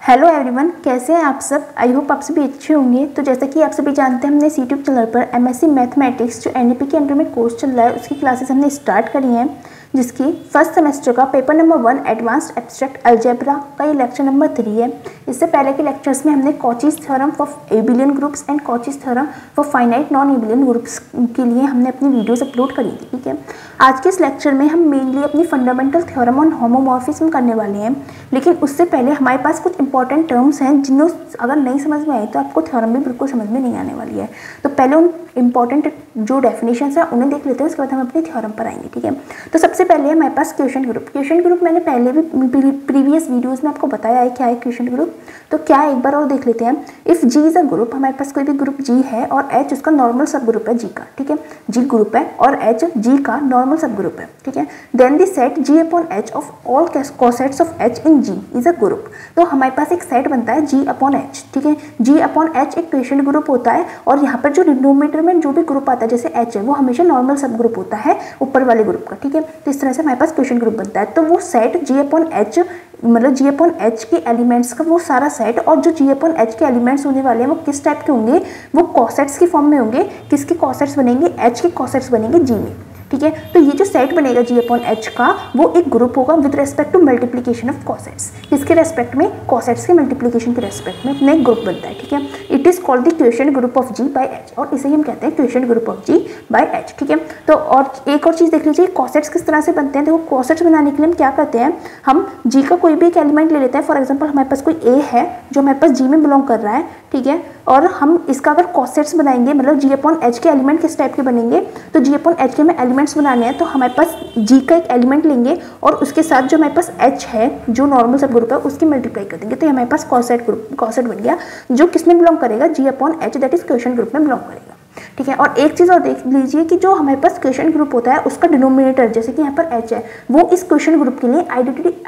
Hello everyone, कैसे हैं आप सब। आई होप आप सभी अच्छे होंगे। तो जैसा कि आप सभी जानते हैं, हमने यूट्यूब चैनल पर एमएससी मैथमेटिक्स जो एनईपी के अंडर में कोर्स चल रहा है उसकी क्लासेस हमने स्टार्ट करी हैं, जिसकी फर्स्ट सेमेस्टर का paper number 1 advanced abstract algebra का ये लेक्चर नंबर 3 है। इससे पहले के लेक्चर्स में हमने Cauchy's theorem for एबिलियन groups and Cauchy's theorem for finite non एबिलियन groups के लिए हमने अपनी वीडियोस अपलोड करी थी। ठीक है, आज के इस लेक्चर में हम मेनली अपनी फंडामेंटल थ्योरम ऑन होमोमॉर्फिज्म करने वाले हैं, लेकिन उससे पहले हमारे पास कुछ इंपॉर्टेंट टर्म्स हैं जिन्हें अगर नहीं समझ में आए तो आपको थ्योरम भी बिल्कुल समझ में नहीं आने वाली है। तो पहले उन इंपॉर्टेंट जो डेफिनेशंस हैं उन्हें देख लेते हैं, उसके बाद हम अपने थ्योरम पर आएंगे। ठीक है, तो सबसे पहले हमारे पास क्वेश्चन ग्रुप। क्वेश्चन ग्रुप मैंने पहले भी प्रीवियस वीडियोस में आपको बताया है क्या है क्वेश्चन ग्रुप। तो क्या है एक बार और देख लेते हैं। If G is a group, हमारे पास कोई भी ग्रुप जी है और एच उसका नॉर्मल सब ग्रुप है जी का। ठीक है, जी ग्रुप है और एच जी का नॉर्मल सब ग्रुप है। ठीक है, then the set G upon H of all cosets of H in G is a group. तो हमारे पास एक सेट बनता है जी अपॉन एच। ठीक है, जी अपॉन एच एक क्वेश्चन ग्रुप होता है और यहाँ पर जो डिनोमिनेटर में जो भी ग्रुप आता है जैसे एच है वो हमेशा नॉर्मल सब ग्रुप होता है ऊपर वाले ग्रुप का। ठीक है, तो इस तरह से हमारे पास क्वेश्चन ग्रुप बनता है। तो वो सेट जी अपॉन एच मतलब जी अपॉन एच के एलिमेंट्स का वो सारा सेट, और जो जी अपॉन एच के एलिमेंट्स होने वाले हैं वो किस टाइप के होंगे, वो कॉसेट्स की फॉर्म में होंगे। किसके कॉसेट्स बनेंगे, एच के कॉसेट्स बनेंगे जी में। ठीक है, तो ये जो सेट बनेगा जी अपॉन एच का वो एक ग्रुप होगा with respect to multiplication of cosets. किसके रेस्पेक्ट में, कॉसेट्स के मल्टीप्लीकेशन के रेस्पेक्ट में अपना एक ग्रुप बनता है। ठीक है, it is called the quotient group of G by H, और इसे हम कहते हैं quotient group of G by H. ठीक है, तो और एक और चीज देख लीजिए, कॉसेट्स किस तरह से बनते हैं। देखो, कॉसेट्स बनाने के लिए हम क्या करते हैं, हम जी का कोई भी एक एलिमेंट ले लेते हैं। फॉर एग्जाम्पल हमारे पास कोई ए है जो हमारे पास जी में बिलोंग कर रहा है। ठीक है, और हम इसका अगर कॉसेट्स बनाएंगे मतलब जी अपॉन एच के एलिमेंट किस टाइप के बनेंगे, तो जी अपॉन एच के हमें एलिमेंट्स बनाने हैं तो हमारे पास जी का एक एलिमेंट लेंगे और उसके साथ जो हमारे पास एच है जो नॉर्मल सब ग्रुप है उसकी मल्टीप्लाई कर देंगे, तो हमारे पास कॉसेट बन गया जो किस में बिलोंग करेगा, G upon H, that is quotient group में बिलोंग करेगा। ठीक है, और एक चीज़ और देख लीजिए कि जो हमारे पास क्वेश्चन ग्रुप होता है उसका डिनोमिनेटर जैसे कि यहाँ पर एच है वो इस क्वेश्चन ग्रुप के लिए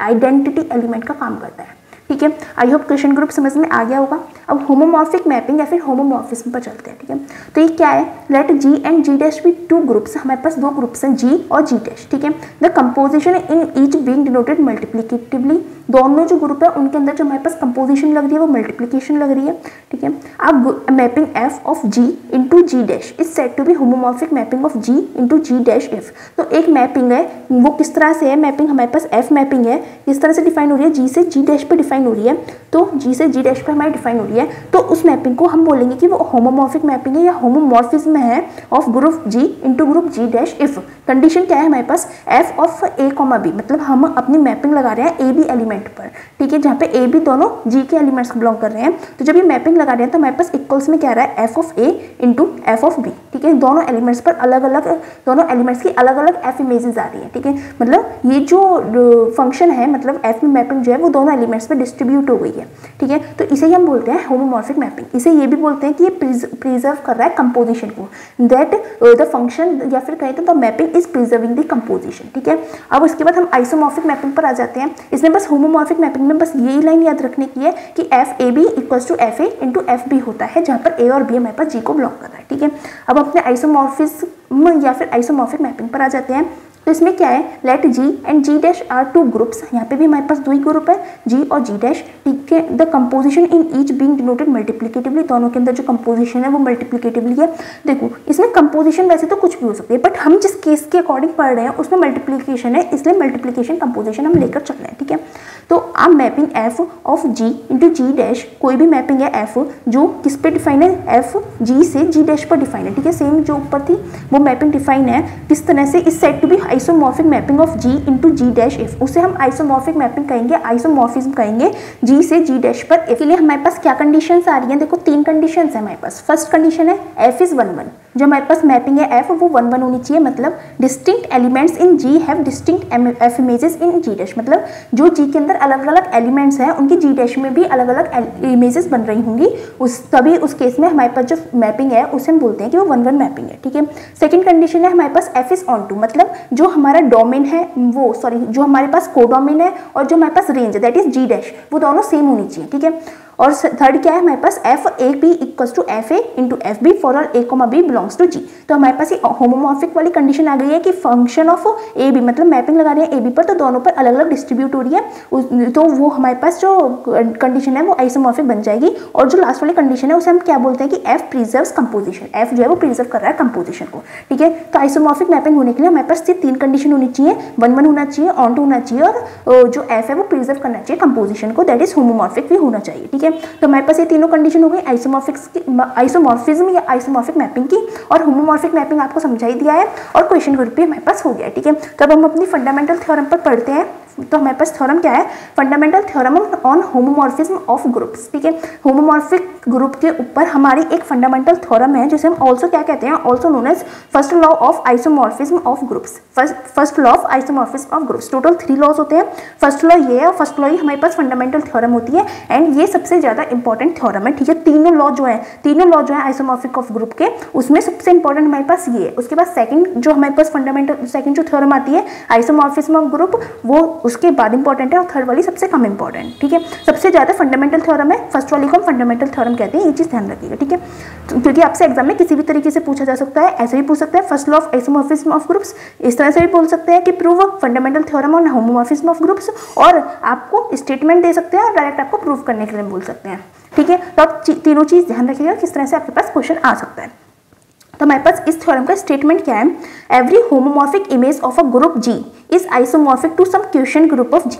आइडेंटिटी एलिमेंट का काम करता है। ठीक है, आई होप क्वेश्चन ग्रुप समझ में आ गया होगा। अब होमोमॉर्फिक मैपिंग या फिर होमोमॉर्फिज्म पर चलते हैं। ठीक है, तो ये क्या है, let G and G dash be two groups. हमारे पास दो ग्रुप्स हैं जी और जी डैश। ठीक है, the composition in each being denoted multiplicatively. दोनों जो ग्रुप है उनके अंदर जो हमारे पास कंपोजिशन लग रही है वो मल्टीप्लिकेशन लग रही है। ठीक है, अब mapping F of G into G dash is said to be homomorphic mapping of G into G dash F. तो एक मैपिंग है वो किस तरह से है, मैपिंग हमारे पास एफ मैपिंग है किस तरह से डिफाइन हो रही है, जी से जी डैश पे डिफाइन हो रही है। तो जी से जी डैश पे हमारी डिफाइन हो रही है, तो उस मैपिंग को हम बोलेंगे कि वो होमोमॉर्फिक मैपिंग है या होमोमॉर्फिज्म है of group G into group G dash if condition क्या है हमारे पास, f of a comma b, मतलब हम अपनी मैपिंग लगा रहे हैं ए बी एलिमेंट पर। ठीक है, जहाँ पे ए बी दोनों जी के एलिमेंट्स बिलोंग कर रहे हैं। तो जब ये मैपिंग लगा रहे हैं तो हमारे पास इक्वल्स में क्या आ रहा है, F of A into F of B. ठीक है, दोनों एलिमेंट्स पर अलग अलग, दोनों एलिमेंट्स की अलग अलग एफ इमेजेस आ रही है। ठीक है, मतलब ये जो फंक्शन है मतलब एफ में मैपिंग जो है वो दोनों एलिमेंट्स पर डिस्ट्रीब्यूट हो गई है। ठीक है, तो इसे ही हम बोलते हैं होमोमॉर्फिक मैपिंग। इसे ये भी बोलते हैं कि ये प्रिजर्व कर रहा है कंपोजिशन को, दैट द फंक्शन या फिर कहें तो the mapping is preserving the composition. ठीक है, अब उसके बाद हम आइसोमॉर्फिक मैपिंग पर आ जाते हैं। इसमें बस होमोमॉर्फिक मैपिंग में बस यही लाइन याद रखने की है कि F A B equals to F A into F B होता है, जहाँ पर ए और बी हमारे पास जी को बिलोंग कर रहा है। ठीक है, अब अपने आइसोमॉर्फिज्म या फिर आइसोमॉर्फिक मैपिंग पर आ जाते हैं। तो इसमें क्या है, let G and G dash are two groups. यहाँ पे भी हमारे पास दो ही ग्रुप है, जी और जी डैश। ठीक है, the composition in each being denoted multiplicatively. दोनों के अंदर जो कंपोजिशन है वो मल्टीप्लिकेटिवली है। देखो, इसमें कंपोजिशन वैसे तो कुछ भी हो सकती है, बट हम जिस केस के अकॉर्डिंग पढ़ रहे हैं उसमें मल्टीप्लिकेशन है, इसलिए मल्टीप्लिकेशन कंपोजिशन हम लेकर चल रहे हैं। ठीक है, तो आप mapping F of G into G dash, कोई भी मैपिंग है एफ जो किस पे डिफाइन है, एफ जी से जी डैश पर डिफाइन है। ठीक है, सेम जो ऊपर थी वो मैपिंग डिफाइन है किस तरह से, is said to be isomorphic mapping of G into G dash F. उसे हम आइसोमॉर्फिक मैपिंग कहेंगे, आइसोमॉर्फिज्म कहेंगे जी से जी डैश पर। इसलिए हमारे पास क्या कंडीशंस आ रही हैं, देखो तीन कंडीशंस है हमारे पास। फर्स्ट कंडीशन है एफ इज 1 1, जो हमारे पास मैपिंग है एफ वो 1 1 होनी चाहिए, मतलब distinct elements in G have distinct F images in G dash, मतलब जो जी के अंदर अलग अलग एलिमेंट्स हैं उनकी जी डैश में भी अलग अलग इमेजेस बन रही होंगी। तभी उस केस में हमारे पास जो मैपिंग है उसे हम बोलते हैं कि वो 1 1 मैपिंग है। ठीक है, सेकंड कंडीशन है हमारे पास एफ इज ऑन टू, मतलब जो हमारा डोमेन है वो जो हमारे पास कोडोमेन है और जो हमारे पास रेंज है दैट इज जी डैश, वो दोनों सेम होनी चाहिए। ठीक है, और थर्ड क्या है हमारे पास F A B equals to F A into F b for all a comma b belongs to G. तो हमारे पास ये होमोमॉर्फिक वाली कंडीशन आ गई है कि फंक्शन ऑफ ए बी, मतलब मैपिंग लगा रहे हैं ए बी पर तो दोनों पर अलग अलग डिस्ट्रीब्यूट हो रही है, तो वो हमारे पास जो कंडीशन है वो आइसोमॉर्फिक बन जाएगी। और जो लास्ट वाली कंडीशन है उसे हम क्या बोलते हैं कि एफ प्रिजर्व्स कंपोजिशन, एफ जो है वो प्रिजर्व कर रहा है कंपोजिशन को, ठीक है। तो आइसोमॉर्फिक मैपिंग होने के लिए हमारे पास सिर्फ 3 कंडीशन होनी चाहिए, 1 होना चाहिए, ऑन टू होना चाहिए और जो एफ है वो प्रिजर्व करना चाहिए कंपोजिशन को, दैट इज होमोमॉर्फिक भी होना चाहिए, ठीक है। तो हमारे पास ये तीनों कंडीशन हो गई आइसोमॉर्फिज्म या आइसोमॉर्फिक मैपिंग की, और होमोमॉर्फिक मैपिंग आपको समझाई दिया है और क्वेश्चन ग्रुप भी हमारे पास हो गया, ठीक है। तो अब हम अपनी फंडामेंटल थ्योरम पर पढ़ते हैं। तो हमारे पास थ्योरम क्या है, fundamental theorem on homomorphism of groups, ठीक है। होमोमॉर्फिक ग्रुप के ऊपर हमारी एक फंडामेंटल थ्योरम है जिसे हम ऑल्सो क्या कहते हैं, also known as first law of isomorphism of groups, first law of isomorphism of groups. Total 3 laws होते हैं, फर्स्ट लॉ ये है और फर्स्ट लॉ ही हमारे पास फंडामेंटल थ्योरम होती है एंड ये सबसे ज्यादा इंपॉर्टेंट थ्योरम है, ठीक है। तीनों लॉ जो है आइसोमॉर्फिक ऑफ ग्रुप के, उसमें सबसे इंपॉर्टेंट हमारे पास ये है। उसके बाद सेकंड जो हमारे पास फंडामेंटल सेकंड जो थ्योरम आती है आइसोमॉर्फिज्म ऑफ ग्रुप, वो उसके बाद इंपॉर्टेंट है और थर्ड वाली सबसे कम इंपॉर्टेंट, ठीक है। सबसे ज्यादा फंडामेंटल थ्योरम है, फर्स्ट वाली को हम फंडामेंटल थ्योरम कहते हैं, ये चीज ध्यान रखिएगा, ठीक है। क्योंकि आपसे एग्जाम में किसी भी तरीके से पूछा जा सकता है, ऐसे भी पूछ सकता है first law of isomorphism of groups, इस तरह से भी बोल सकते हैं कि prove fundamental theorem on homomorphism of groups, और आपको स्टेटमेंट दे सकते हैं और डायरेक्ट आपको प्रूव करने के लिए बोल सकते हैं, ठीक है। तो आप तीनों चीज ध्यान रखिएगा किस तरह से आपके पास क्वेश्चन आ सकता है। तो हमारे पास इस थ्योरम का स्टेटमेंट क्या है, every homomorphic image of a group G is isomorphic to some quotient group of G.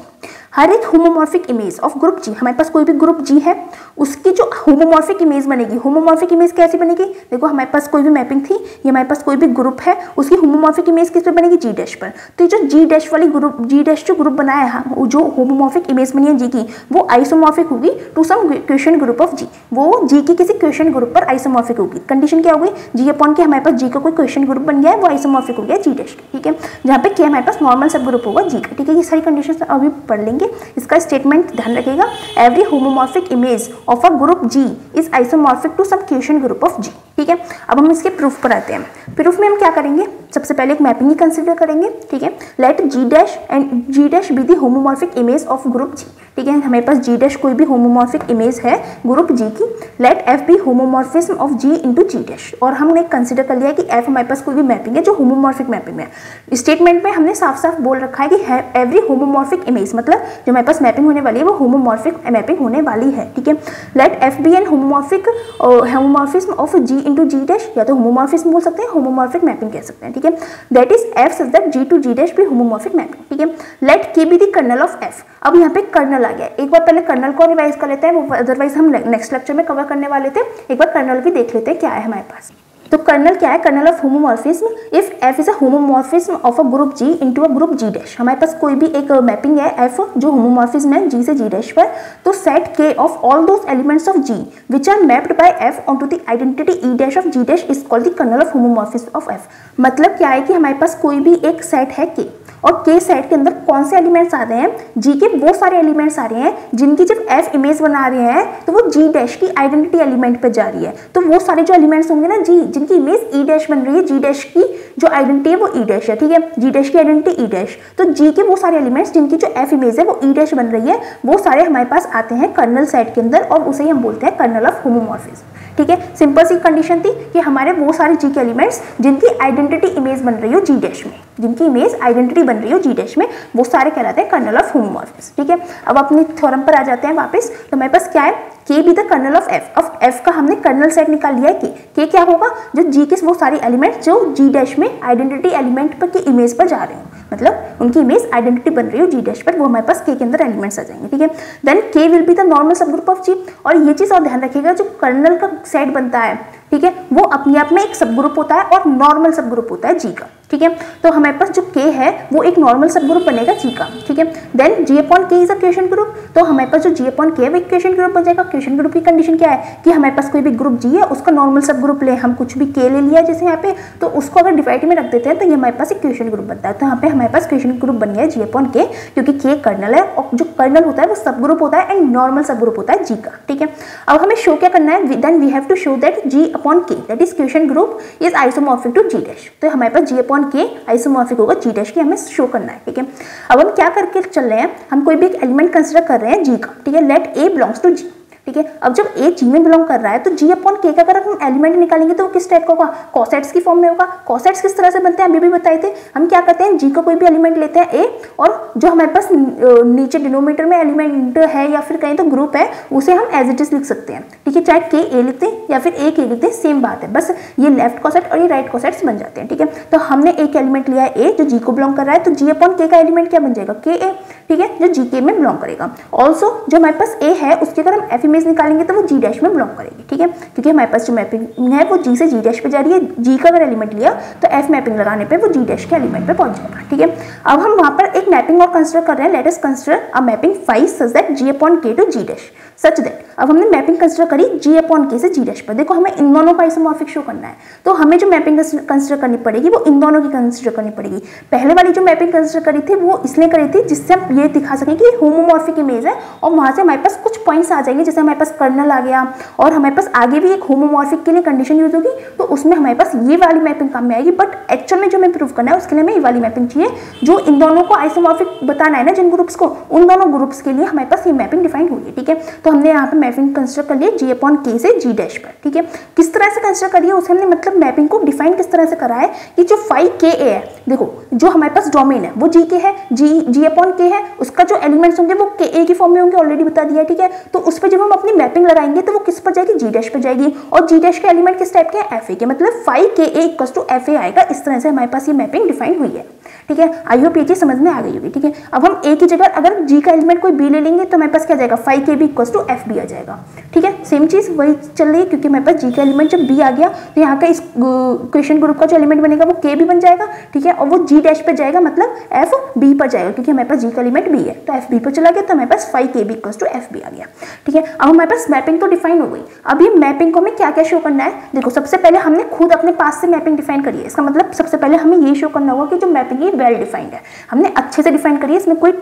हर एक homomorphic image of group G, हमारे पास कोई भी ग्रुप जी है उसकी जो होमोमॉर्फिक इमेज बनेगी, होमोमॉर्फिक इमेज कैसी बनेगी, देखो हमारे पास कोई भी मैपिंग थी, ये हमारे पास कोई भी ग्रुप है, उसकी होमोमॉर्फिक इमेज किस पे बनेगी, जी डैश पर। तो ये जो जी डैश वाली ग्रुप, जी डैश जो ग्रुप बनाया है, जो होमोमॉर्फिक इमेज बनी है जी की, वो आइसोमॉर्फिक होगी to some quotient group of G, वो जी की किसी क्वेश्चन ग्रुप पर आइसोमॉर्फिक होगी। कंडीशन क्या होगी, जी अपॉन के हमारे पास जी का कोई क्वेश्चन ग्रुप बन गया है, वो आइसोमॉर्फिक हो गया जी डैश, ठीक है। जहाँ पे के हमारे पास नॉर्मल सब ग्रुप होगा जी का, ठीक है। ये सारी कंडीशन अभी पढ़ लेंगे, इसका स्टेटमेंट ध्यान रखिएगा, every homomorphic image of a group G is isomorphic to some quotient group of G, ठीक है। अब हम इसके प्रूफ पर आते हैं। प्रूफ में हम क्या करेंगे, सबसे पहले एक मैपिंग ही कंसीडर करेंगे, ठीक है। Let G dash and G dash be the homomorphic image of group G, ठीक है। हमारे पास जी डैश कोई भी होमोमॉर्फिक इमेज है ग्रुप जी की, let F be homomorphism of G into G dash, और हमने कंसीडर कर लिया कि एफ हमारे पास कोई भी मैपिंग है जो होमोमॉर्फिक मैपिंग है। स्टेटमेंट में हमने साफ साफ बोल रखा है कि एवरी होमोमॉर्फिक इमेज, मतलब जो हमारे पास मैपिंग होने वाली है वो होमोमॉर्फिक मैपिंग होने वाली है, ठीक है। Let F be an homomorphism of G into G dash, या तो होमोमॉर्फिज्म बोल सकते हैं, होमोमॉर्फिक मैपिंग कह सकते हैं, ठीक है। That is F such that G to G dash भी होमोमॉर्फिक मैपिंग, ठीक है। Let K be the kernel of F, अब यहाँ पे कर्नल आ गया, एक बार पहले कर्नल को रिवाइज कर लेते हैं, वो अदरवाइज हम नेक्स्ट लेक्चर में कवर करने वाले थे, एक बार कर्नल भी देख लेते हैं क्या है हमारे पास। तो कर्नल क्या है, kernel of homomorphism, if F is a homomorphism of a group G into a group G dash, हमारे पास कोई भी एक मैपिंग है एफ जो होमोमॉर्फिज्म है जी से जी डैश पर, तो set K of all those elements of G which are mapped by F onto the identity E dash of G dash is called the kernel of homomorphism of F. मतलब क्या है कि हमारे पास कोई भी एक सेट है के, और के सेट के अंदर कौन से एलिमेंट्स आ रहे हैं, जी के वो सारे एलिमेंट्स आ रहे हैं जिनकी जब एफ इमेज बना रहे हैं तो वो जी डैश की आइडेंटिटी एलिमेंट पे जा रही है। तो वो सारे जो एलिमेंट्स होंगे ना जी, जिनकी इमेज ई डैश बन रही है, जी डैश की जो आइडेंटिटी है वो ई डैश है, ठीक है। जी डैश की आइडेंटिटी ई डैश, तो जी के वो सारे एलिमेंट्स जिनकी जो एफ इमेज है वो ई डैश बन रही है, वो सारे हमारे पास आते हैं कर्नल सेट के अंदर, और उसे ही हम बोलते हैं कर्नल ऑफ होमोमॉर्फिज्म, ठीक है। सिंपल सी कंडीशन थी कि हमारे वो सारे जी के एलिमेंट्स जिनकी आइडेंटिटी इमेज बन रही हो जी डैश में, जिनकी इमेज आइडेंटिटी बन रही हो जी डैश में, वो सारे कहलाते हैं कर्नल ऑफ होमोमॉर्फिज्म, ठीक है। अब अपनी थ्योरम पर आ जाते हैं वापस। तो हमारे पास क्या है, K be the kernel of F, of F का हमने कर्नल सेट निकाल लिया है के क्या होगा, जो जी के वो सारे एलिमेंट्स जो जी डैश में आइडेंटिटी एलिमेंट पर की इमेज पर जा रहे हो, मतलब उनकी इमेज आइडेंटिटी बन रही हो जी डैश पर, वो हमारे पास के अंदर एलिमेंट्स आ जाएंगे, ठीक है। देन के विल बी द नॉर्मल सब ग्रुप ऑफ जी, और ये चीज और ध्यान रखिएगा, जो कर्नल का सेट बनता है, ठीक है, वो अपने आप में एक सब ग्रुप होता है और नॉर्मल सब ग्रुप होता है जी का, ठीक है। तो हमारे पास जो के है वो एक नॉर्मल सब ग्रुप बनेगा जी का, ठीक है। देन जी अपॉन के इज अ क्वेश्चन ग्रुप, तो हमारे पास जो जी अपॉन के है वो एक क्वेश्चन ग्रुप बन जाएगा। क्वेश्चन ग्रुप की कंडीशन क्या है कि हमारे पास कोई भी ग्रुप जी है, उसका नॉर्मल सब ग्रुप ले, हम कुछ भी के ले लिया जैसे यहाँ पे, तो उसको अगर डिवाइड में रख देते हैं तो ये हमारे पास एक क्वेश्चन ग्रुप बनता है। तो यहाँ पे हमारे पास क्वेश्चन ग्रुप बन गया है जी अपॉन के, क्योंकि के कर्नल है और जो कर्नल होता है वो सब ग्रुप होता है एंड नॉर्मल सब ग्रुप होता है जी का, ठीक है। अब हमें शो क्या करना है, then we have to show that G upon K that is quotient group is isomorphic to G dash. तो हमारे पास जी अपॉन के आइसोमॉर्फिक होगा जी डैश की, हमें शो करना है, ठीक है। अब हम क्या करके चल रहे हैं, हम कोई भी एक एलिमेंट कंसिडर कर रहे हैं जी का, ठीक है। Late A belongs to G, ठीक है। अब जब ए जी में बिलोंग कर रहा है तो जी अपॉन के का अगर हम एलिमेंट निकालेंगे तो वो किस टाइप का होगा, कॉसेट्स की फॉर्म में होगा। कॉसेट्स किस तरह से बनते हैं अभी भी बताए थे। हम क्या करते हैं, जी का कोई भी एलिमेंट लेते हैं ए, और जो हमारे पास नीचे डिनोमिनेटर में एलिमेंट है या फिर कहीं तो ग्रुप है, उसे हम एज इट इज लिख सकते हैं, ठीक है। चाहे के ए लिखते हैं या फिर ए के लिखते हैं, सेम बात है, बस ये लेफ्ट कॉसेट और ये राइट कॉसेट्स बन जाते हैं, ठीक है। तो हमने एक एलिमेंट लिया है ए जो जी को बिलोंग कर रहा है, तो जी अपॉन के का एलिमेंट क्या बन जाएगा, के ए, ठीक है, जो जी के में बिलोंग करेगा। ऑल्सो जो हमारे पास ए है उसके अगर हम एफ इमेज निकालेंगे तो वो जी डैश में बिलोंग करेगी, ठीक है, क्योंकि हमारे पास जो मैपिंग है वो जी से जी डैश पे जा रही है। जी का अगर एलिमेंट लिया तो एफ मैपिंग लगाने पे वो जी डैश के एलिमेंट पे पहुंच जाएगा, ठीक है। अब हम वहां पर एक मैपिंग और कंसिडर कर रहे हैं, let us consider a mapping phi such that G upon K to G dash, such that. अब हमने मैपिंग कंसिडर करी जी अपॉन के से जी डैश पर। देखो हमें इन दोनों का आइसोमॉर्फिक शो करना है, तो हमें जो मैपिंग कंसिडर करनी पड़ेगी वो इन दोनों की कंसिडर करनी पड़ेगी। पहले वाली जो मैपिंग कंसिडर करी थी वो इसलिए करी थी जिससे हम ये दिखा सकें कि होमोमॉर्फिक इमेज है, और वहां से हमारे पास कुछ पॉइंट्स आ जाएंगे, जैसे हमारे पास कर्नल आ गया और हमारे पास आगे भी एक होमोमॉर्फिक के लिए कंडीशन यूज होगी, तो उसमें हमारे पास ये वाली मैपिंग काम में आएगी। बट एक्चुअल में जो हमें प्रूव करना है उसके लिए हमें ये वाली मैपिंग चाहिए जो इन दोनों को आइसोमॉर्फिक बताना है ना, जिन ग्रुप्स को, उन दोनों ग्रुप्स के लिए हमारे पास ये मैपिंग डिफाइन हुई है, ठीक है। तो हमने यहाँ पे मैपिंग कंसिडर कर लिया जी अपॉन के से जी डैश पर, ठीक है। किस तरह से कंसिडर करिए उसे हमने, मतलब मैपिंग को डिफाइन किस तरह से करा है कि जो फाई के ए है, देखो जो हमारे पास डोमेन है वो जी के है, जी अपॉन के है, उसका जो एलिमेंट्स होंगे वो के ए की फॉर्म में होंगे, ऑलरेडी बता दिया, ठीक है। तो उस पर जब हम अपनी मैपिंग लगाएंगे तो वो किस पर जाएगी, जी डैश पर जाएगी, और जी डैश के एलिमेंट किस टाइप के हैं, एफ ए के, मतलब फाई के ए इक्वल्स टू एफ ए आएगा। इस तरह से हमारे पास ये मैपिंग डिफाइन हुई है, ठीक है। आई होप ये चीज समझ में आ गई होगी, ठीक है। अब हम ए की जगह अगर जी का एलिमेंट कोई बी ले लेंगे तो हमारे पास क्या जाएगा, फाई के B equals to F B आ जाएगा, ठीक है। सेम चीज वही चल रही है, क्योंकि हमारे पास जी का एलिमेंट जब बी आ गया तो यहाँ का इस क्वेश्चन ग्रुप का जो एलिमेंट बनेगा वो के बी बन जाएगा, ठीक है, और वो जी डैश पे जाएगा, मतलब एफ बी पर जाएगा, क्योंकि हमारे पास जी का एलिमेंट बी है, तो एफ बी पर चला गया, तो हमारे पास फाई के B equals to F B आ गया, ठीक है। अब हमारे पास मैपिंग तो डिफाइन हो गई। अब ये मैपिंग को हमें क्या क्या शो करना है, देखो सबसे पहले हमने खुद अपने पास से मैपिंग डिफाइन करी है। इसका मतलब सबसे पहले हमें ये शो करना होगा कि जो मैपिंग है वेल डिफाइंड है, हमने अच्छे से डिफाइन करी है, इसमें कोई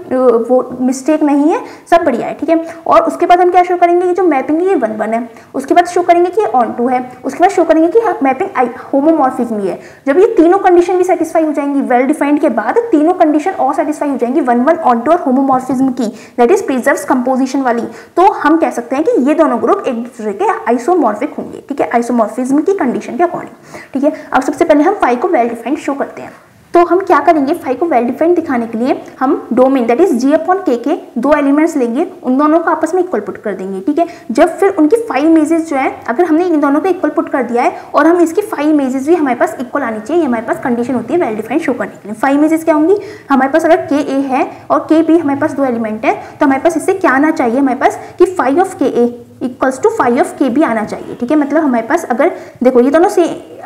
वो मिस्टेक नहीं है, सब बढ़िया है, ठीक है। और उसके बाद हम क्या शो करेंगे कि जो मैपिंग है ये 1-1 है, उसके बाद शो करेंगे कि ऑन टू है, उसके बाद शो करेंगे कि मैपिंग होमोमॉर्फिज्म है। जब ये तीनों कंडीशन भी सेटिस्फाई हो जाएंगी वेल डिफाइंड के बाद, तीनों कंडीशन और सेटिस्फाई हो जाएंगी 1-1 ऑन टू और होमोमॉर्फिज्म की, दैट इज प्रिजर्व्स कंपोजिशन वाली, तो हम कह सकते हैं कि ये दोनों ग्रुप एक दूसरे के आइसोमॉर्फिक होंगे, ठीक है, आइसोमॉर्फिज्म की कंडीशन के अकॉर्डिंग, ठीक है। अब सबसे पहले हम फाई को वेल डिफाइंड शो करते हैं। तो हम क्या करेंगे, फाई को वेल डिफाइंड दिखाने के लिए हम domain that is G upon K दो एलिमेंट्स लेंगे, उन दोनों को आपस में इक्वल पुट कर देंगे, ठीक है। जब फिर उनकी फाई इमेजेस जो है, अगर हमने इन दोनों को इक्वल पुट कर दिया है और हम इसकी फाई इमेजेस भी हमारे पास इक्वल आनी चाहिए, हमारे पास कंडीशन होती है वेल डिफाइंड शो करने के लिए। फाई इमेजेस क्या होंगी, हमारे पास अगर के ए है और के बी हमारे पास दो एलिमेंट है, तो हमारे पास इससे क्या आना चाहिए, हमारे पास कि फाई ऑफ के ए इक्वल्स टू फाई ऑफ के बी आना चाहिए, ठीक है। मतलब हमारे पास अगर देखो ये दोनों से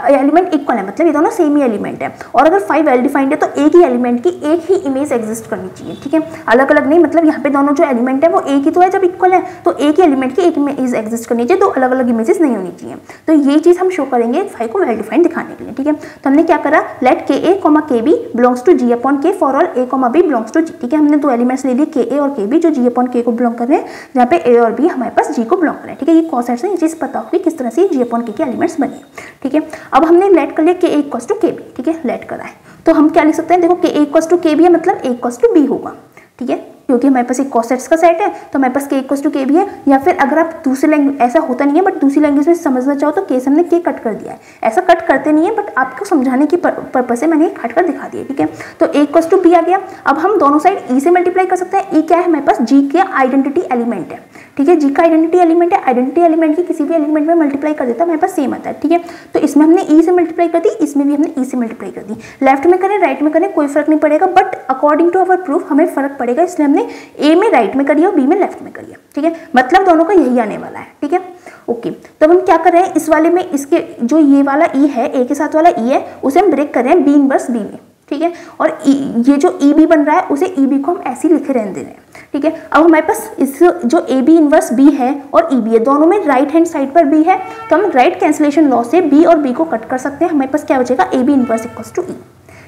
एलिमेंट इक्वल है, मतलब ये दोनों सेम ही एलिमेंट है, और अगर फाई वेल डिफाइंड है तो एक ही एलिमेंट की एक ही इमेज एग्जिस्ट करनी चाहिए, ठीक है, अलग अलग नहीं। मतलब यहाँ पे दोनों जो एलिमेंट है वो एक ही तो है, जब इक्वल है तो एक ही एलिमेंट की एक इमेज एग्जिस्ट करनी चाहिए, दो अलग अलग इमेजेस नहीं होनी चाहिए। तो ये चीज हम शो करेंगे फाई को वेल डिफाइंड दिखाने के लिए, ठीक है। तो हमने क्या करा, let K A comma K B belongs to G upon K for all A comma B belongs to G, ठीक है। हमने दो एलिमेंट्स ले लिए के ए और के बी जो जी अपॉन के को बिलोंग कर रहे हैं, जहाँ पे ए और बी हमारे पास जी को बिलोंग कर रहे हैं, ठीक है। ये कॉन्सेप्ट से ये चीज पता होगी किस तरह से जी अपॉन के एलिमेंट्स बने, ठीक है। अब हमने लेट कर लिया के ए इक्वल्स टू के बी, ठीक है, लेट करा है, तो हम क्या लिख सकते हैं, देखो के ए इक्वल्स टू के बी है, मतलब ए इक्वल्स टू बी होगा, ठीक है, क्योंकि हमारे पास एक कॉसेट्स का सेट है, तो हमारे पास के इक्वल्स टू के भी है। या फिर अगर आप दूसरी लैंग्वेज, ऐसा होता नहीं है बट दूसरी लैंग्वेज में समझना चाहो तो के से हमने के कट कर दिया है, ऐसा कट करते नहीं है बट आपको समझाने की पर्पज से मैंने काट कर दिखा दिया, ठीक है। तो ए इक्वल्स टू बी आ गया। अब हम दोनों साइड ई से मल्टीप्लाई कर सकते हैं। ई क्या है, हमारे पास जी के आइडेंटिटी एलिमेंट है, ठीक है, जी का आइडेंटिटी एलिमेंट है, आइडेंटिटी एलिमेंट की किसी भी एलिमेंट में मल्टीप्लाई कर देता है, हमारे पास सेम आता है, ठीक है। तो इसमें हमने ई से मल्टीप्लाई कर दी, इसमें भी हमने ई से मल्टीप्लाई कर दी। लेफ्ट में करें राइट में करें कोई फर्क नहीं पड़ेगा, but according to our proof हमें फर्क पड़ेगा, इसलिए हमने ए में राइट में करिए और बी में लेफ्ट में करिए, ठीक है। मतलब दोनों का यही आने वाला है, ठीक है, ओके। तो हम क्या कर रहे हैं, इस वाले में इसके जो ये वाला ई है, ए के साथ वाला ई है, उसे हम ब्रेक कर रहे हैं बी इनवर्स बी में, ठीक है। और ये जो ई बी बन रहा है उसे ई बी को हम ऐसे ही लिखे रहने दे रहे हैं, ठीक है। अब हमारे पास इस जो ए बी इनवर्स बी है और ई बी है, दोनों में राइट हैंड साइड पर बी है, तो हम राइट कैंसिलेशन लॉ से बी और बी को कट कर सकते हैं। हमारे पास क्या बचेगा, A B inverse equals to E,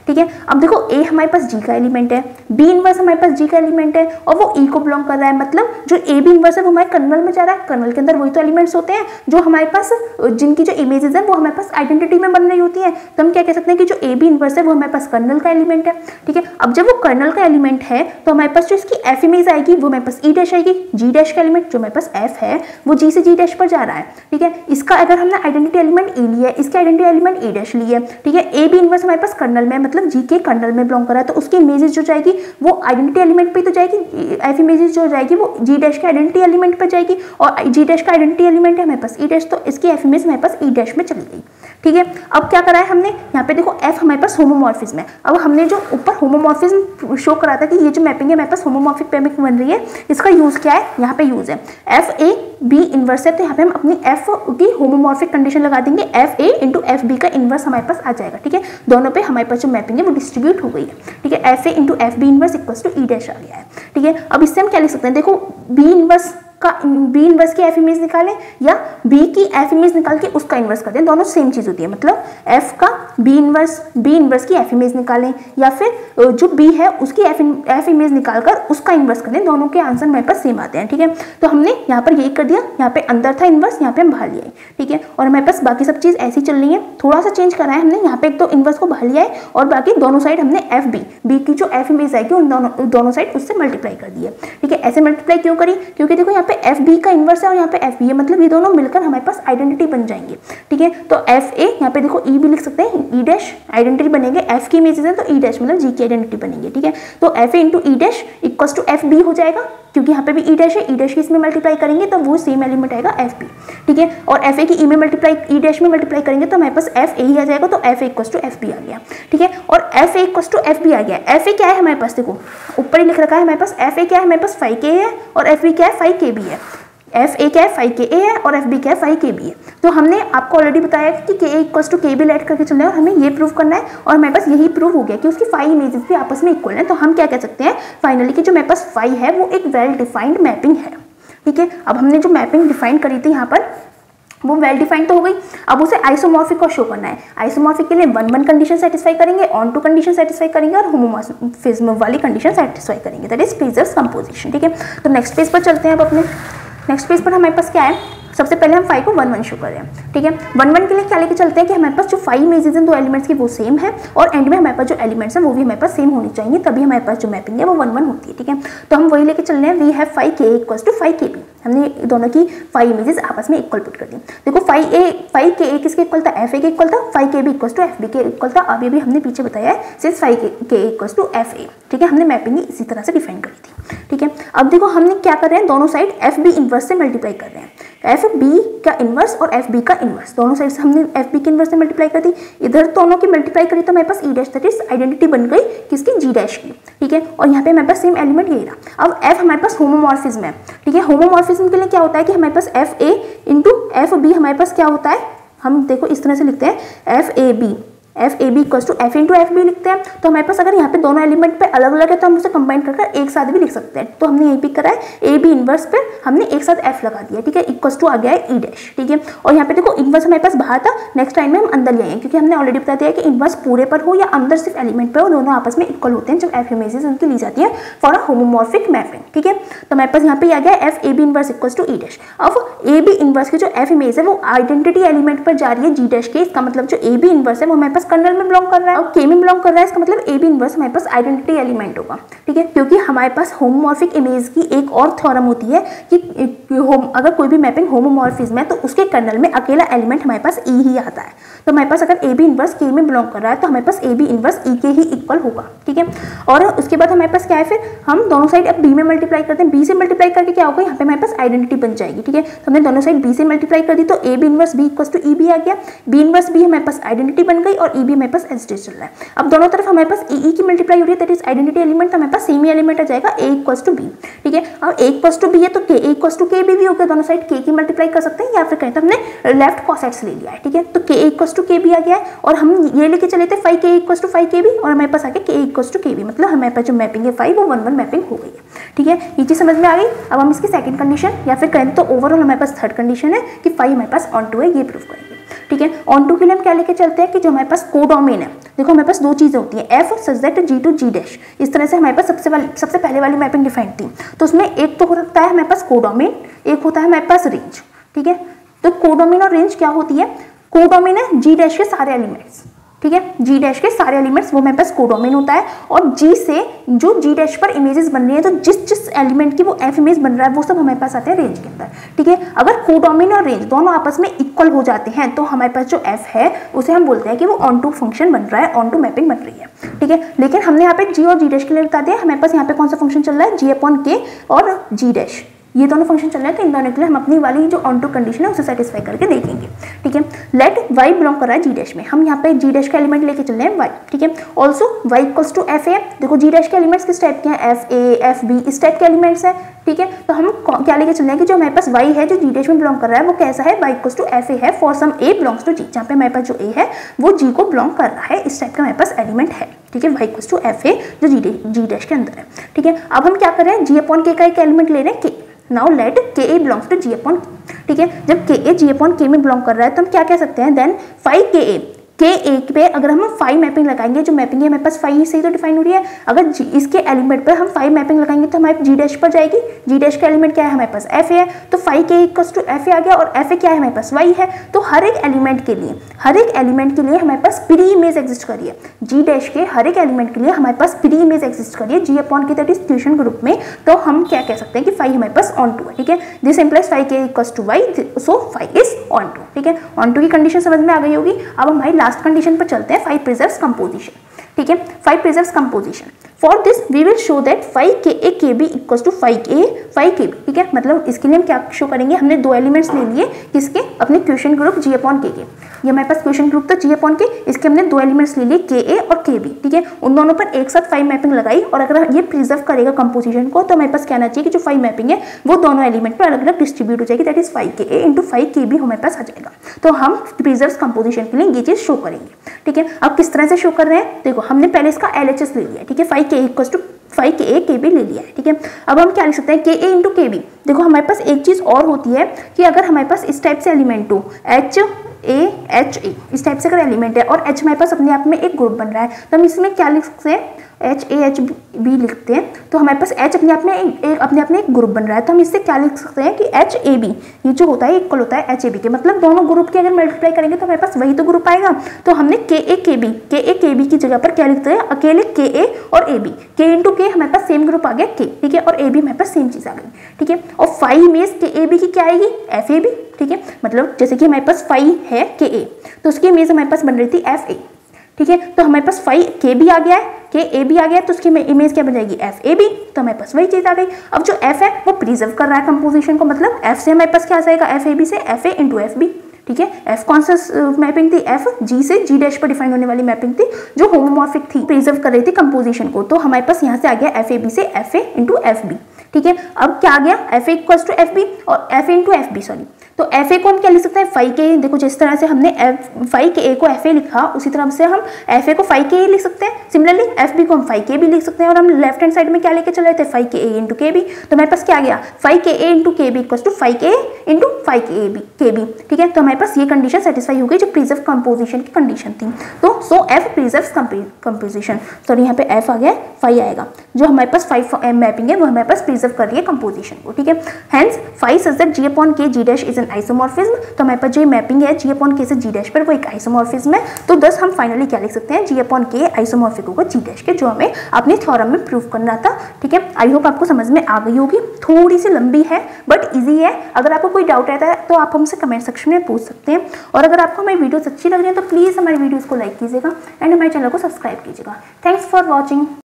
ठीक है। अब देखो ए हमारे पास जी का एलिमेंट है, बी इनवर्स हमारे पास जी का एलिमेंट है और वो ई को बिलोंग कर रहा है, मतलब जो ए बी इनवर्स है वो हमारे कर्नल में जा रहा है। कर्नल के अंदर वही तो एलिमेंट्स होते हैं जो हमारे पास, जिनकी जो इमेजेस है वो हमारे पास आइडेंटिटी में बन रही होती है। तो हम क्या कह सकते हैं कि जो ए बी इनवर्स है वो हमारे पास कर्नल का एलिमेंट है, ठीक है। अब जब वो कर्नल का एलिमेंट है तो हमारे पास जो इसकी एफ इमेज आएगी वो हमारे पास ई डैश आएगी। जी डैश का एलिमेंट जो हमारे पास एफ है वो जी से जी डैश पर जा रहा है, ठीक है। इसका अगर हमने आइडेंटिटी एलिमेंट ई लिया है, इसका आइडेंटिटी एलिमेंट ई डैश लिया है, ठीक है। ए बी इनवर्स हमारे पास कर्नल में, मतलब जी के कर्नल में बिलोंग कर रहा है, तो उसकी इमेजेस जो जाएगी वो आइडेंटिटी एलिमेंट पे तो जाएगी, एफ इमेजेस जो जाएगी वो जी डैश के आइडेंटिटी एलिमेंट पर जाएगी और जी डैश का आइडेंटिटी एलिमेंट है हमारे पास ई डैश, तो इसकी एफ इमेज हमारे पास ई डैश में चली गई, ठीक है। अब क्या करा है हमने यहाँ पे, देखो एफ हमारे पास होमोमॉर्फिज्म है। अब हमने जो ऊपर होमोमॉर्फिज्म शो करा था कि ये जो मैपिंग है हमारे पास होमोमॉर्फिक मैपिंग बन रही है, इसका यूज क्या है, यहाँ पे यूज है एफ ए बी इनवर्स है, तो यहाँ पे हम अपनी एफ की होमोमॉर्फिक कंडीशन लगा देंगे, एफ ए इंटू एफ बी का इनवर्स हमारे पास आ जाएगा, ठीक है। दोनों पे हमारे पास जो मैपिंग है वो डिस्ट्रीब्यूट हो गई है, ठीक है। F A into F B inverse equals to E dash आ गया है, ठीक है। अब इससे हम क्या लिख सकते हैं, देखो बी इनवर्स की एफ इमेज निकालें या बी की एफ इमेज निकाल के उसका इनवर्स कर दें, दोनों सेम चीज होती है। मतलब एफ का बी इनवर्स की एफ इमेज निकालें या फिर जो बी है उसकी एफ इमेज निकालकर उसका इनवर्स कर दें, दोनों के आंसर हमारे पास सेम आते हैं, ठीक है। तो हमने यहाँ पर यही कर दिया, यहाँ पे अंदर था इनवर्स, यहाँ पे हम बाहर लिया है, ठीक है। और हमारे पास बाकी सब चीज ऐसी चल रही है, थोड़ा सा चेंज करा है हमने, यहाँ पे एक तो इनवर्स को बाहर लिया है और बाकी दोनों साइड हमने एफ बी की जो एफ इमेज आएगी उन दोनों साइड उससे मल्टीप्लाई कर दिया, ठीक है। ऐसे मल्टीप्लाई क्यों करी, क्योंकि देखो यहाँ पे एफ बी का इनवर्स है और यहाँ पे एफ बी है, मतलब ये दोनों मिलकर हमारे पास आइडेंटिटी बन जाएंगे, ठीक है। तो एफ ए यहाँ पे देखो ई भी लिख सकते हैं, ई डैश आइडेंटिटी बनेंगे, एफ की इमेजेस है तो ई डैश मतलब जी की आइडेंटिटी बनेंगे, ठीक है। तो F A into E dash equals to F B हो जाएगा, क्योंकि यहाँ पे भी ई डैश है, ई डैश की इसमें मल्टीप्लाई करेंगे तो वो सेम एलिमेंट आएगा एफ बी, ठीक है। और एफ ए की ई में मल्टीप्लाई ई डैश में मल्टीप्लाई करेंगे तो हमारे पास एफ ए ही आ जाएगा, तो F A equals to F B आ गया, ठीक है। और F A equals to F B आ गया। एफ ए क्या है हमारे पास, देखो ऊपर ही लिख रखा है हमारे पास, एफ ए क्या है हमारे पास 5k है और एफ बी क्या है 5kb है। एफ ए क्या है 5ka है और एफ बी क्या है 5kb है। तो हमने आपको ऑलरेडी बताया कि के इक्वल्स टू के बी लेट करके चलना है और हमें ये प्रूव करना है, और हमारे पास यही प्रूव हो गया कि उसकी 5 इमेजेस भी आपस में इक्वल हैं। तो हम क्या कह सकते हैं फाइनली कि जो मेरे पास 5 है वो एक वेल डिफाइंड मैपिंग है, ठीक है। अब हमने जो मैपिंग डिफाइन करी थी यहाँ पर वो वेल डिफाइंड तो हो गई, अब उसे आइसोमॉर्फिक को शो करना है। आइसोमॉर्फिक के लिए 1-1 कंडीशन सेटिस्फाई करेंगे, ऑन-टू कंडीशन सेटिस्फाई करेंगे और होमोमॉर्फिज्म वाली कंडीशन सेटिस्फाई करेंगे, दैट इज फ्रेजर्स कंपोजिशन, ठीक है। तो नेक्स्ट पेज पर चलते हैं। अब अपने नेक्स्ट पेज पर हमारे पास क्या है, सबसे पहले हम 5 को 1-1 शो कर रहे हैं, ठीक है। 1-1 के लिए क्या लेके चलते हैं कि हमारे पास जो 5 इमेजेस हैं दो एलिमेंट्स की वो सेम है और एंड में हमारे पास जो एलिमेंट्स हैं वो भी हमारे पास सेम होनी चाहिए, तभी हमारे पास जो मैपिंग है वो 1-1 होती है, ठीक है। तो हम वही लेके चल रहे हैं, we have 5k equals to 5kb। हमने दोनों की 5 इमेजेस आपस में इक्वल पुट कर दी। देखो 5ka किसके इक्वल था, एफ ए के इक्वल था, 5kb equals to F B K equal था। अब ये भी हमने पीछे बताया है सिर्फ 5k equals to F A, ठीक है। हमने मैपिंग इसी तरह से डिफाइन करी थी, ठीक है। अब देखो हमने क्या कर रहे हैं, दोनों साइड एफ बी इनवर्स से मल्टीप्लाई कर रहे हैं, एफ बी का इनवर्स और एफ बी का इनवर्स दोनों साइड से हमने एफ बी के इनवर्स से मल्टीप्लाई कर दी। इधर दोनों की मल्टीप्लाई करी तो हमारे पास E dash that is identity बन गई किसकी, जी डैश की, ठीक है। और यहाँ पे हमारे पास सेम एलिमेंट यही रहा। अब एफ हमारे पास होमोमॉर्फिज्म है, ठीक है। होमोमॉर्फिज्म के लिए क्या होता है कि हमारे पास F A into F B हमारे पास क्या होता है, हम देखो इस तरह से लिखते हैं F A B equals to F into F B लिखते हैं। तो हमारे पास अगर यहाँ पे दोनों एलिमेंट पे अलग अलग है तो हम उसे कंबाइन कर एक साथ भी लिख सकते हैं। तो हमने यही पिक करा है ए बी इनवर्स पे हमने एक साथ एफ लगा दिया, ठीक है, इक्वल्स टू आ गया है ई डैश, ठीक है। और यहाँ पे देखो इनवर्स हमारे पास बाहर था, नेक्स्ट टाइम में हम अंदर ले आए क्योंकि हमने ऑलरेडी बता दिया कि इनवर्स पूरे पर हो या अंदर सिर्फ एलिमेंट पे हो, दोनों आपस में इक्वल होते हैं जब एफ इमेजेस उनकी ली जाती है फॉर अ होमोमॉर्फिक मैपिंग, ठीक है। तो हमारे पास यहाँ पे आ गया F A B inverse equals to E dash. अब ए बी इनवर्स की जो एफ इमेज है वो आइडेंटिटी एलिमेंट पर जा रही है जी डैश के, इसका मतलब जो ए बी इनवर्स है वो हमारे पास कर्नल में बिलोंग कर रहा है और के में बिलोंग कर रहा है, इसका मतलब ए बी इनवर्स हमारे पास आइडेंटिटी एलिमेंट होगा, ठीक है। क्योंकि हमारे पास होमोमॉर्फिक इमेज की एक और थ्योरम होती है कि अगर कोई भी मैपिंग होमोमॉर्फिज्म है तो उसके कर्नल में अकेला एलिमेंट हमारे पास ई ही आता है। तो हमारे पास अगर ए बी इनवर्स के में बिलोंग कर रहा है तो हमारे पास ए बी इनवर्स ई के ही इक्वल होगा, ठीक है। और उसके बाद हमारे पास क्या है, फिर हम दोनों साइड अब बी में मल्टीप्लाई करते हैं, बी से मल्टीप्लाई करके क्या होगा, यहाँ पे हमारे पास आइडेंटिटी बन जाएगी, ठीक है। तो हमने दोनों साइड बी से मल्टीप्लाई कर दी तो A B inverse B equals to E B आ गया, बी इनवर्स बी हमारे पास आइडेंटिटी बन गई और ई बी हमारे पास एज चल रहा है। अब दोनों तरफ हमारे पास ई की मल्टीप्लाई हो रही है, दैट इज आइडेंटिटी एलिमेंट, तो हमारे पास सेम ही एलिमेंट आ जाएगा ए इक्वल्स टू बी, ठीक है। अब ए इक्वल्स टू बी है तो के ए इक्वल्स टू के भी हो गया, दोनों साइड के की मल्टीप्लाई कर सकते हैं या फिर कहें तो हमने लेफ्ट कॉसेट्स ले लिया है, ठीक है। तो के ए इक्वल्स टू के भी आ गया है और हम ये लेके चले थे 5k इक्वल्स टू 5kb और हमारे पास आके k इक्वल्स टू kb, मतलब हमारे पास जो मैपिंग है 5 वो 1-1 मैपिंग हो गई है, ठीक है। ये चीज समझ में आ गई। अब हम इसकी सेकंड कंडीशन या फिर कहें तो ओवरऑल हमारे पास थर्ड कंडीशन है कि 5 हमारे पास ऑन टू है, ये प्रूव करेंगे, ठीक है। ठीक है। ऑन टू के लिए हम क्या लेके चलते हैं कि जो हमारे पास कोडोमेन है, देखो हमारे पास दो चीजें होती हैं, F such that G to G dash, इस तरह से हमारे पास सबसे पहले वाली मैपिंग डिफाइंड थी। तो उसमें एक तो होता है हमारे पास कोडोमेन, एक होता है हमारे पास रेंज, ठीक है। तो कोडोमेन और रेंज क्या होती है, कोडोमेन है जी डैश के सारे एलिमेंट्स, ठीक है, जी डैश के सारे एलिमेंट्स वो मेरे पास कोडोमेन होता है, और जी से जो जी डैश पर इमेजेस बन रही है, तो जिस एलिमेंट की वो एफ इमेज बन रहा है वो सब हमारे पास आते हैं रेंज के अंदर, ठीक है। अगर कोडोमेन और रेंज दोनों आपस में इक्वल हो जाते हैं तो हमारे पास जो एफ है उसे हम बोलते हैं कि वो ऑन टू फंक्शन बन रहा है, ऑन टू मैपिंग बन रही है, ठीक है। लेकिन हमने यहाँ पे जी और जी डैश के लिए बता दिया, हमारे पास यहाँ पे कौन सा फंक्शन चल रहा है, जी अपॉन के और जी डैश, ये दोनों फंक्शन चल रहे हैं। तो इन दोनों के लिए हम अपनी वाली जो ऑन टू कंडीशन है उसे सेटिस्फाई करके देखेंगे, ठीक है। लेट वाई बिलोंग कर रहा है जी डैश में, हम यहाँ पे जी डैश का एलिमेंट लेके चल रहे हैं वाई, ठीक है। Also Y equals to F A, देखो जी डैश के एलिमेंट्स किस टाइप के हैं, एफ ए एफ बी इस टाइप के एलिमेंट्स हैं, ठीक है। तो हम क्या लेके चल रहे हैं कि जो हमारे पास वाई है जो जी डैश में बिलोंग कर रहा है वो कैसा है, Y equals to F A है for some A belongs to G, जहाँ पे हमारे पास जो ए है वो जी को बिलोंग कर रहा है, इस टाइप का हमारे पास एलिमेंट है, ठीक है। Y equals to F A जो जी डैश के अंदर है, ठीक है। अब हम क्या कर रहे हैं, जी अपॉन के का एक एलिमेंट ले रहे हैं के, now let K A belongs to G upon, ठीक है। जब के ए जी अपॉन के में बिलोंग कर रहा है तो हम क्या कह सकते हैं, देन फाइव के ए पे अगर हम 5 मैपिंग लगाएंगे, जो मैपिंग है हमारे पास 5 से ही तो डिफाइन हो रही है, अगर इसके एलिमेंट पर हम 5 मैपिंग लगाएंगे तो हमारे जी डैश पर जाएगी, जी डैश का एलिमेंट क्या है हमारे पास एफ है, तो 5k इक्वल्स टू एफ आ गया, और एफ क्या है हमारे पास वाई है। तो हर एक एलिमेंट के लिए हमारे पास प्री इमेज एग्जिस्ट करी है, जी डैश के हर एक एलिमेंट के लिए हमारे पास प्री इमेज एग्जिस्ट करी है जी upon K, that is tuition group में। तो हम क्या कह सकते हैं कि 5 हमारे पास ऑन टू है, ठीक है। This implies 5k equals to Y, so 5 is onto टू, ठीक है। ऑन टू की कंडीशन समझ में आ गई होगी। अब हम भाई लास्ट कंडीशन पर चलते हैं, 5 प्रिजर्व्स कंपोजिशन, ठीक है। 5 preserves composition, for this we will show that 5ka kb equals to 5a 5kb, ठीक है। मतलब इसके लिए हम क्या शो करेंगे, हमने दो एलिमेंट्स ले लिए किसके, अपने क्वेश्चन ग्रुप जी अपॉन के, ये हमारे पास क्वेश्चन ग्रुप था जी अपॉन के, इसके हमने दो एलिमेंट्स ले लिए ka और kb, ठीक है। उन दोनों पर एक साथ 5 मैपिंग लगाई, और अगर ये प्रिजर्व करेगा कंपोजिशन को तो हमारे पास क्या आना चाहिए कि जो 5 मैपिंग है वो दोनों एलिमेंट पर अलग अलग डिस्ट्रीब्यूट हो जाएगी, that is 5ka into 5kb हमारे पास आ जाएगा। तो हम प्रिजर्व कंपोजिशन के लिए ये चीज शो करेंगे, ठीक है। अब किस तरह से शो कर रहे हैं, देखो हमने पहले इसका LHS ले लिया, ठीक है, 5k equals to 5ka kb ले लिया है, ठीक है। अब हम क्या लिख सकते हैं, ka इंटू kb। देखो हमारे पास एक चीज और होती है कि अगर हमारे पास इस टाइप से एलिमेंट हो HA इस टाइप से अगर एलिमेंट है और H हमारे पास अपने आप में एक ग्रुप बन रहा है, तो हम इसमें क्या लिख सकते हैं, HAHB लिखते हैं। तो हमारे पास H अपने आप में एक ग्रुप बन रहा है, तो हम इससे क्या लिख सकते हैं कि HAB ये जो होता है इक्वल होता है HAB के, मतलब दोनों ग्रुप के अगर मल्टीप्लाई करेंगे तो हमारे पास वही तो ग्रुप आएगा। तो हमने KA KB की जगह पर क्या लिखते हैं, अकेले KA और AB, K इंटू K हमारे पास सेम ग्रुप आ गया K, ठीक है, और AB हमारे पास सेम चीज आ गई, ठीक है। और 5 इमेज KAB की क्या आएगी, FAB, ठीक है। मतलब जैसे कि हमारे पास 5 है KA तो उसकी इमेज हमारे पास बन रही थी FA, ठीक है। तो हमारे पास 5KB आ गया है, KAB आ गया है, तो उसकी इमेज क्या बन जाएगी FAB, तो हमारे पास वही चीज आ गई। अब जो F है वो प्रिजर्व कर रहा है कंपोजिशन को, मतलब F से हमारे पास क्या आ जाएगा, FAB से FA इंटू FB, ठीक है। F कौन सा मैपिंग थी, F G से G डैश पर डिफाइन होने वाली मैपिंग थी जो होमोमॉर्फिक थी, प्रिजर्व कर रही थी कंपोजिशन को। तो हमारे पास यहाँ से आ गया FAB से FA इंटू FB, ठीक है। अब क्या आ गया, FA इक्वल्स टू FB और FA इंटू FB, सॉरी। तो FA को हम क्या लिख सकते हैं, 5ka, देखो जिस तरह से हमने 5ka को FA लिखा उसी तरह से हम FA को 5ka लिख सकते हैं। सिमिलरली FB को हम 5kb लिख सकते हैं, और हम लेफ्ट हैंड साइड में क्या लेके चल रहे थे, 5ka इंटू kb। तो हमारे पास क्या आ गया, 5ka into kb equals to 5ka into 5kb, ठीक है। तो हमारे पास ये कंडीशन सेटिस्फाई हो गई जो प्रिजर्व कंपोजिशन की कंडीशन थी। तो सो F प्रिजर्व कंपोजिशन, सॉरी यहाँ पे F आ गया, 5 आएगा, जो हमारे पास 5 मैपिंग है वो हमारे पास प्रिजर्व कर रही है कंपोजिशन को, ठीक है। Hence 5 such that G upon K G dash is an isomorphism, तो हमारे पास जो मैपिंग है G अपॉन K से G डैश पर वो एक आइसोमॉर्फिज्म है। तो दस हम फाइनली क्या लिख सकते हैं, G अपॉन K आइसोमॉर्फिक होगा G डैश के, जो हमें अपने थ्योरम में प्रूव करना था, ठीक है। आई होप आपको समझ में आ गई होगी, थोड़ी सी लंबी है बट ईजी है। अगर आपको कोई डाउट रहता है तो आप हमसे कमेंट सेक्शन में पूछ सकते हैं, और अगर आपको हमारी वीडियोस अच्छी लग रही है तो प्लीज़ हमारी वीडियोस को लाइक कीजिएगा एंड हमारे चैनल को सब्सक्राइब कीजिएगा। Thanks for watching.